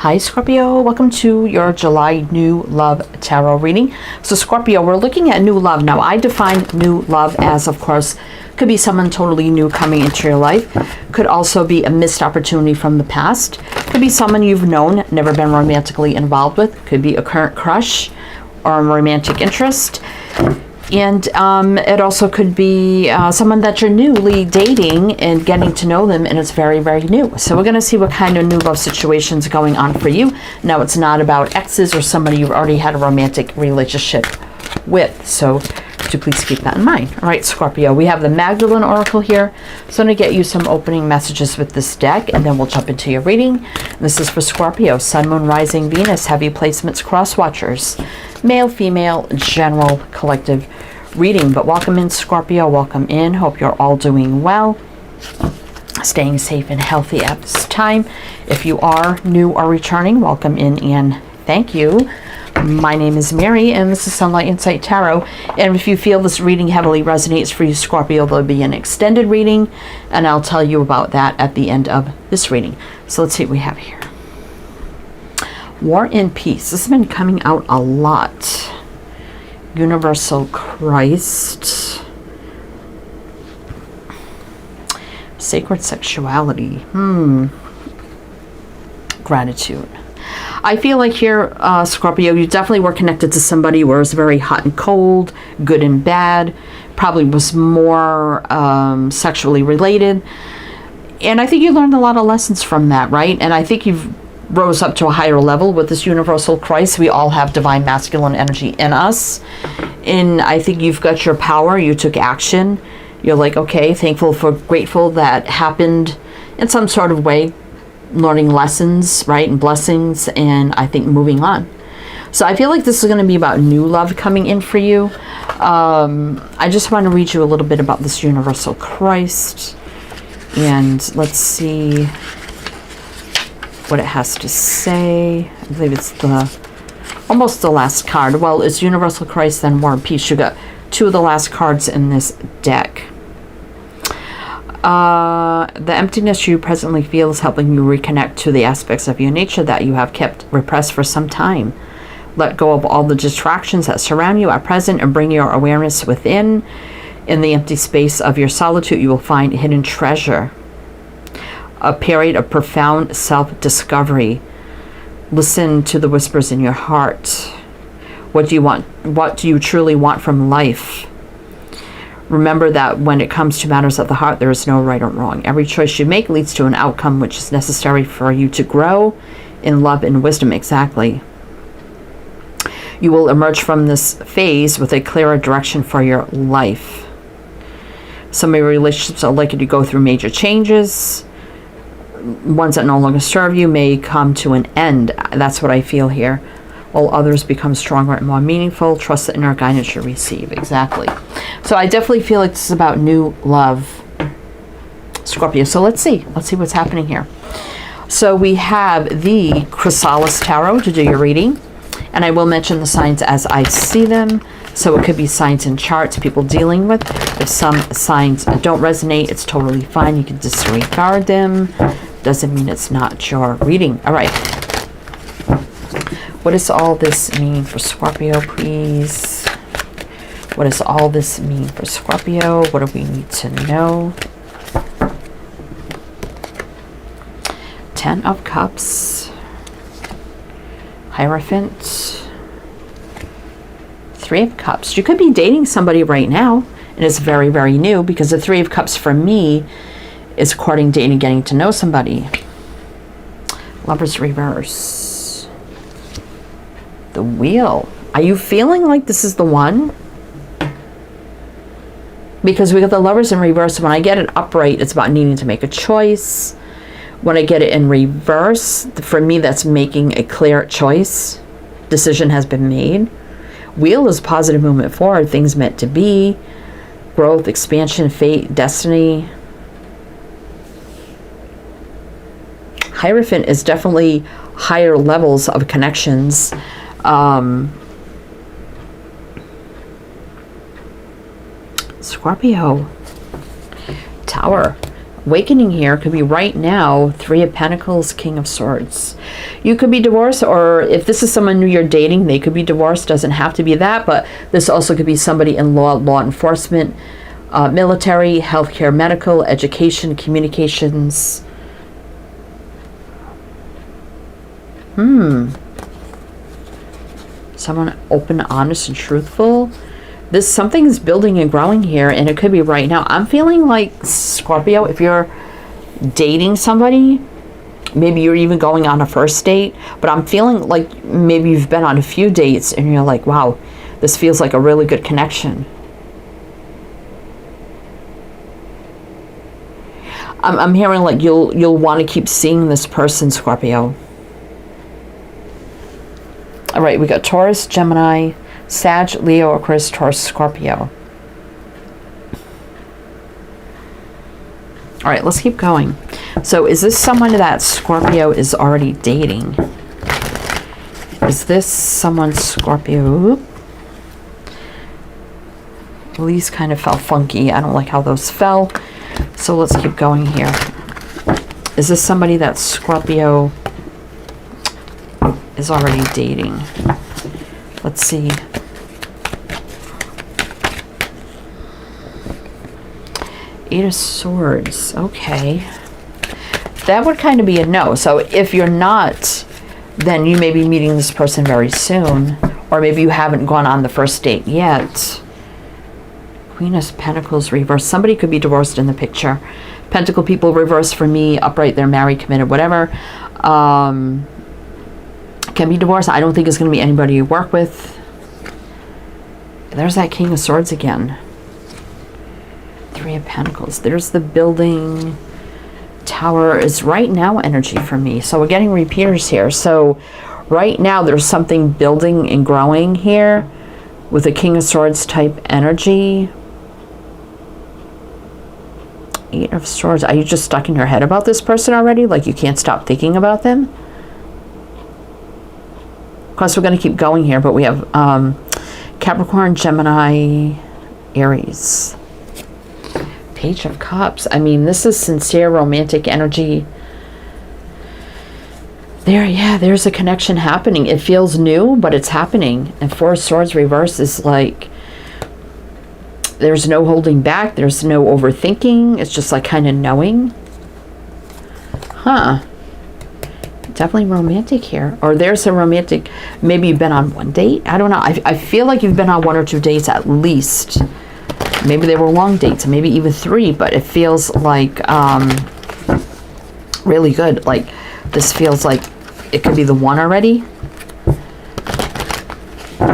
Hi Scorpio, welcome to your July New Love Tarot reading. So Scorpio, we're looking at new love. Now I define new love as, of course, could be someone totally new coming into your life. Could also be a missed opportunity from the past. Could be someone you've known, never been romantically involved with. Could be a current crush or a romantic interest. And it also could be someone that you're newly dating and getting to know them, and it's very, very new. So we're going to see what kind of new love situations going on for you. Now, it's not about exes or somebody you've already had a romantic relationship with. So do please keep that in mind. All right, Scorpio, we have the Magdalene Oracle here. So I'm going to get you some opening messages with this deck, and then we'll jump into your reading. This is for Scorpio, Sun, Moon, Rising, Venus, heavy placements, cross watchers, male, female, general, collective reading. But welcome in, Scorpio. Welcome in. Hope you're all doing well, staying safe and healthy at this time. If you are new or returning, welcome in and thank you. My name is Mary, and this is Sunlight Insight Tarot. And if you feel this reading heavily resonates for you, Scorpio, there'll be an extended reading, and I'll tell you about that at the end of this reading. So let's see what we have here. War and Peace. This has been coming out a lot. Universal Christ. Sacred Sexuality. Gratitude. I feel like here, Scorpio, you definitely were connected to somebody where it was very hot and cold, good and bad, probably was more sexually related. And I think you learned a lot of lessons from that, right? And I think you've rose up to a higher level with this universal Christ. We all have divine masculine energy in us. And I think you've got your power. You took action. You're like, okay, grateful that happened in some sort of way, learning lessons, right, and blessings, and I think moving on. So I feel like this is going to be about new love coming in for you. I just want to read you a little bit about this universal Christ, and let's see what it has to say. I believe it's almost the last card. Well, it's Universal Christ, then War and Peace. You got two of the last cards in this deck. The emptiness you presently feel is helping you reconnect to the aspects of your nature that you have kept repressed for some time. Let go of all the distractions that surround you at present and bring your awareness within. In the empty space of your solitude, you will find hidden treasure. A period of profound self-discovery. Listen to the whispers in your heart. What do you want? What do you truly want from life? Remember that when it comes to matters of the heart, there is no right or wrong. Every choice you make leads to an outcome which is necessary for you to grow in love and wisdom. Exactly. You will emerge from this phase with a clearer direction for your life. Some of your relationships are likely to go through major changes. Ones that no longer serve you may come to an end. That's what I feel here. While others become stronger and more meaningful. Trust the inner guidance you receive. Exactly. So I definitely feel like this is about new love, Scorpio. So let's see. Let's see what's happening here. So we have the Chrysalis Tarot to do your reading. And I will mention the signs as I see them. So it could be signs and charts people dealing with. If some signs don't resonate, it's totally fine. You can disregard them. Doesn't mean it's not your reading. All right. What does all this mean for Scorpio, please? What does all this mean for Scorpio? What do we need to know? 10 of Cups. Hierophant. 3 of Cups. You could be dating somebody right now, and it's very, very new, because the 3 of Cups for me is courting, dating, getting to know somebody. Lovers reverse. The Wheel. Are you feeling like this is the one? Because we got the Lovers in reverse. When I get it upright, it's about needing to make a choice. When I get it in reverse, for me, that's making a clear choice. Decision has been made. Wheel is positive movement forward. Things meant to be. Growth, expansion, fate, destiny. Hierophant is definitely higher levels of connections. Scorpio. Tower. awakening here could be right now. 3 of Pentacles, King of Swords. You could be divorced, or if this is someone new you're dating, they could be divorced. Doesn't have to be that, but this also could be somebody in law enforcement, military, healthcare, medical, education, communications. Someone open, honest, and truthful. Something's building and growing here, and it could be right now. I'm feeling like, Scorpio, if you're dating somebody, maybe you're even going on a first date, but I'm feeling like maybe you've been on a few dates and you're like, wow, this feels like a really good connection. I'm hearing like you'll want to keep seeing this person, Scorpio. All right, we got Taurus, Gemini, Sag, Leo, Aquarius, Taurus, Scorpio. All right, let's keep going. So is this someone that Scorpio is already dating? Is this someone Scorpio? Well, these kind of fell funky. I don't like how those fell. So let's keep going here. Is this somebody that Scorpio is already dating? Let's see. Eight of Swords. Okay. That would kind of be a no. So if you're not, then you may be meeting this person very soon. Or maybe you haven't gone on the first date yet. Queen of Pentacles reversed. Somebody could be divorced in the picture. Pentacle people reversed for me. Upright, they're married, committed, whatever. Can be divorced. I don't think it's going to be anybody you work with. There's that King of Swords again. 3 of Pentacles. There's the building. Tower is right now energy for me. So we're getting repeaters here. So right now there's something building and growing here with a King of Swords type energy. 8 of Swords. Are you just stuck in your head about this person already? Like you can't stop thinking about them? Of course, we're going to keep going here, but we have Capricorn, Gemini, Aries. Page of Cups. I mean, this is sincere romantic energy. There's a connection happening. It feels new, but it's happening. And 4 of Swords reverse is like there's no holding back. There's no overthinking. It's just like kind of knowing. Huh. Definitely romantic here. Or there's a romantic, maybe you've been on one date. I don't know. I feel like you've been on 1 or 2 dates at least. Maybe they were long dates, maybe even 3, but it feels like really good. Like this feels like it could be the one already.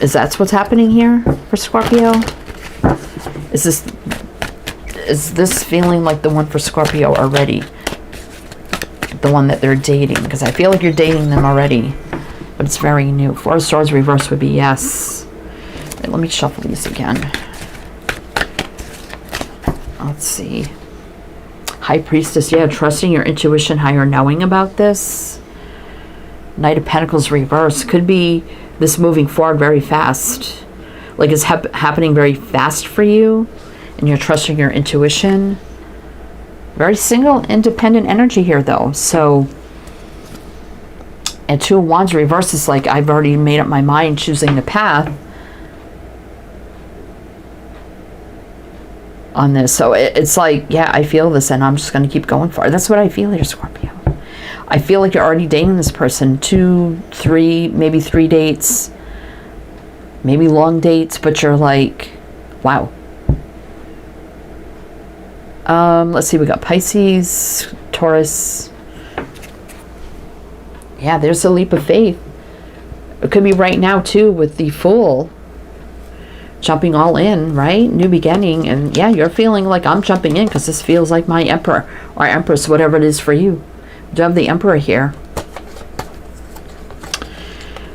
Is that what's happening here for Scorpio? Is this feeling like the one for Scorpio already? The one that they're dating? Because I feel like you're dating them already, but it's very new. 4 of Swords reverse would be yes. Right, let me shuffle these again. Let's see. High Priestess. Yeah, trusting your intuition, higher knowing about this. Knight of Pentacles reverse. Could be this moving forward very fast. Like it's happening very fast for you. And you're trusting your intuition. Very single, independent energy here, though. So, and 2 of Wands reverse is like I've already made up my mind choosing the path on this. So it's like, yeah, I feel this and I'm just going to keep going for it. That's what I feel here, Scorpio. I feel like you're already dating this person. 2, 3, maybe 3 dates. Maybe long dates, but you're like, wow. Let's see, we got Pisces, Taurus. Yeah, there's a leap of faith. It could be right now too with the Fool. Jumping all in, right? New beginning. And yeah, you're feeling like I'm jumping in because this feels like my Emperor or Empress, whatever it is for you. Do have the Emperor here.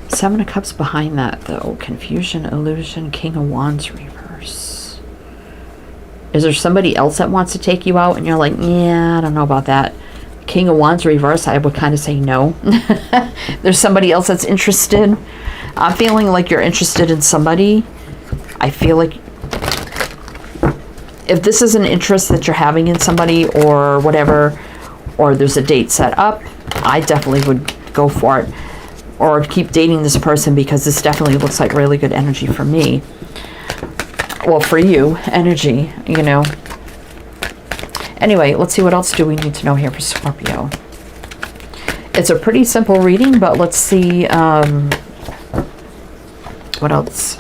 7 of Cups behind that though. Confusion, illusion, King of Wands reverse. Is there somebody else that wants to take you out and you're like, yeah, I don't know about that. King of Wands reverse, I would kind of say no. There's somebody else that's interested. I'm feeling like you're interested in somebody. I feel like if this is an interest that you're having in somebody or whatever, or there's a date set up, I definitely would go for it. Or keep dating this person, because this definitely looks like really good energy for me. Well, for you, energy, you know. Anyway, let's see, what else do we need to know here for Scorpio? It's a pretty simple reading, but let's see what else.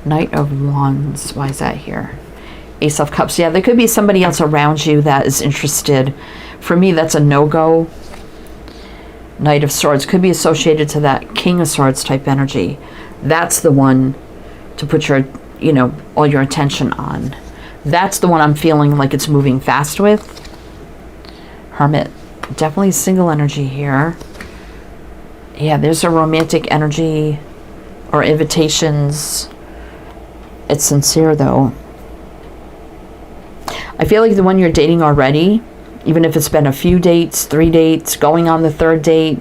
Knight of Wands, why is that here? Ace of Cups. Yeah, there could be somebody else around you that is interested. For me, that's a no-go. Knight of Swords could be associated to that King of Swords type energy. That's the one to put your, you know, all your attention on. That's the one I'm feeling like it's moving fast with. Hermit. Definitely single energy here. Yeah, there's a romantic energy or invitations. It's sincere, though. I feel like the one you're dating already, even if it's been a few dates, 3 dates, going on the 3rd date,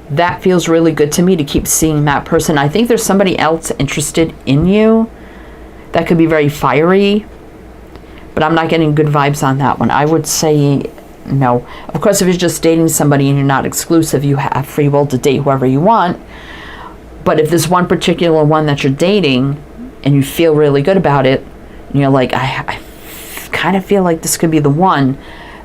that feels really good to me to keep seeing that person. I think there's somebody else interested in you that could be very fiery, but I'm not getting good vibes on that one. I would say no. Of course, if you're just dating somebody and you're not exclusive, you have free will to date whoever you want. But if there's one particular one that you're dating and you feel really good about it, and you're like, I kind of feel like this could be the one,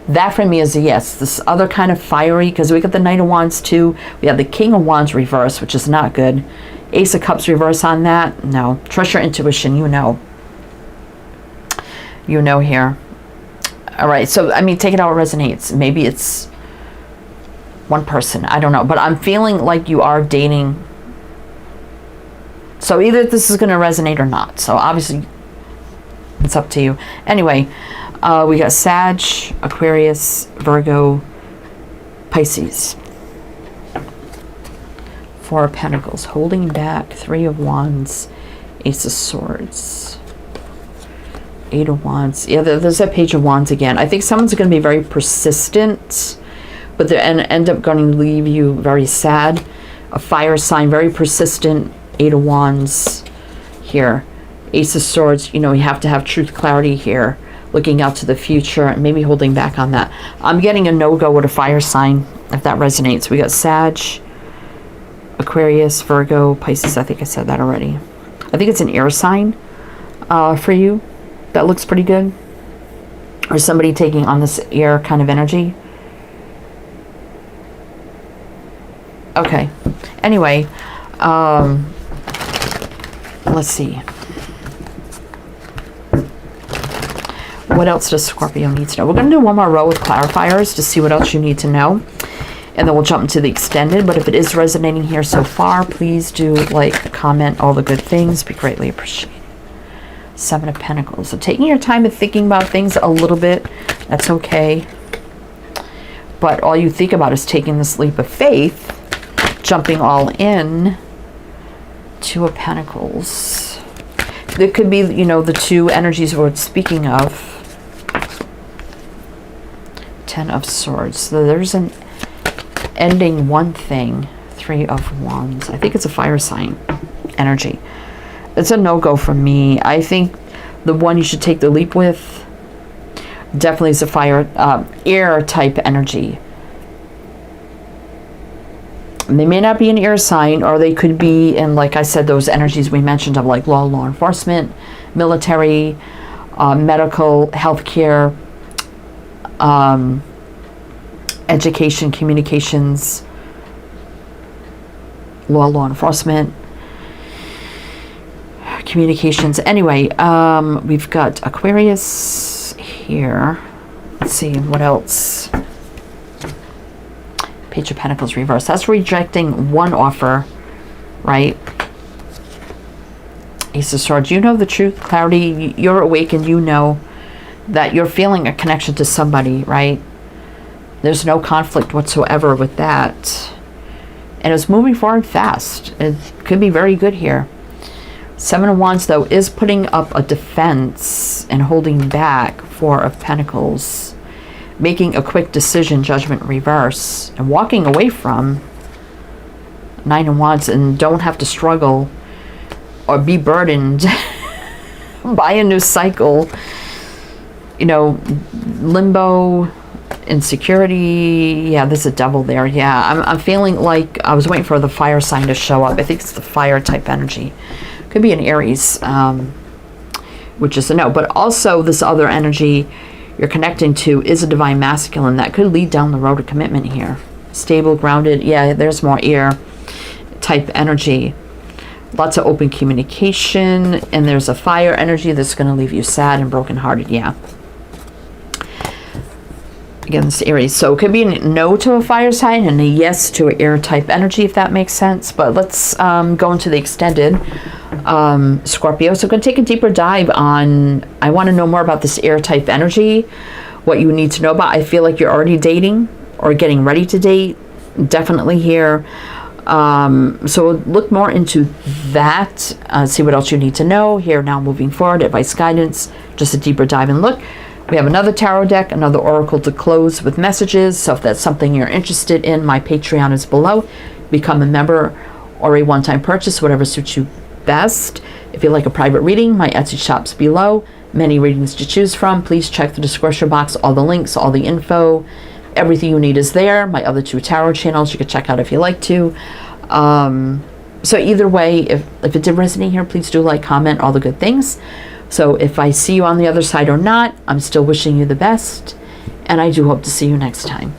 that for me is a yes. This other kind of fiery, because we got the Knight of Wands too. We have the King of Wands reverse, which is not good. Ace of Cups reverse on that. No. Trust your intuition. You know. You know here. All right. So, I mean, take it how it resonates. Maybe it's one person. I don't know. But I'm feeling like you are dating. So either this is going to resonate or not. So obviously, it's up to you. Anyway, we got Sag, Aquarius, Virgo, Pisces. 4 of Pentacles, holding back. 3 of Wands, Ace of Swords, 8 of Wands. Yeah, there's that Page of Wands again. I think someone's going to be very persistent, but they end up going to leave you very sad. A fire sign, very persistent. 8 of Wands here. Ace of Swords, you know, you have to have truth, clarity here. Looking out to the future and maybe holding back on that. I'm getting a no-go with a fire sign, if that resonates. We got Sag, Aquarius, Virgo, Pisces. I think I said that already. I think it's an air sign for you. That looks pretty good. Or somebody taking on this air kind of energy. Okay. Anyway, let's see. What else does Scorpio need to know? We're going to do one more row with clarifiers to see what else you need to know. And then we'll jump into the extended. But if it is resonating here so far, please do like, comment, all the good things. Be greatly appreciated. 7 of Pentacles. So taking your time and thinking about things a little bit, that's okay. But all you think about is taking this leap of faith, jumping all in. 2 of Pentacles. There could be, you know, the 2 energies we're speaking of. 10 of Swords. So there's an ending one thing. 3 of Wands. I think it's a fire sign energy. It's a no-go for me. I think the one you should take the leap with definitely is a fire, air type energy. They may not be an air sign, or they could be in, like I said, those energies we mentioned of like law enforcement, military, medical, healthcare, education, communications, law enforcement, communications. Anyway, we've got Aquarius here. Let's see what else. Page of Pentacles reverse. That's rejecting one offer, right? Ace of Swords. You know the truth, clarity. You're awakened. You know that you're feeling a connection to somebody, right? There's no conflict whatsoever with that. And it's moving forward fast. It could be very good here. 7 of Wands, though, is putting up a defense and holding back. 4 of Pentacles. Making a quick decision, Judgment reverse. And walking away from 9 of Wands, and don't have to struggle or be burdened by a new cycle. you know, limbo, insecurity. Yeah, there's a devil there. Yeah, I'm feeling like I was waiting for the fire sign to show up. I think it's the fire type energy. Could be an Aries, which is a no. But also this other energy you're connecting to is a divine masculine that could lead down the road of commitment here. Stable, grounded. Yeah, there's more air type energy. Lots of open communication. And there's a fire energy that's going to leave you sad and brokenhearted. Yeah. Again, this Aries. So it could be a no to a fire sign and a yes to an air type energy, if that makes sense. But let's go into the extended Scorpio. So I'm going to take a deeper dive on, I want to know more about this air type energy, what you need to know about. I feel like you're already dating or getting ready to date. Definitely here. So look more into that, see what else you need to know here now moving forward, advice, guidance, just a deeper dive and look. We have another tarot deck, another oracle to close with messages. So if that's something you're interested in, my Patreon is below. Become a member or a one-time purchase, whatever suits you best. If you like a private reading, my Etsy shop's below. Many readings to choose from. Please check the description box. All the links, all the info, everything you need is there. My other 2 tarot channels you can check out if you like to. So either way, if it did resonate here, please do like, comment, all the good things. So if I see you on the other side or not, I'm still wishing you the best, and I do hope to see you next time.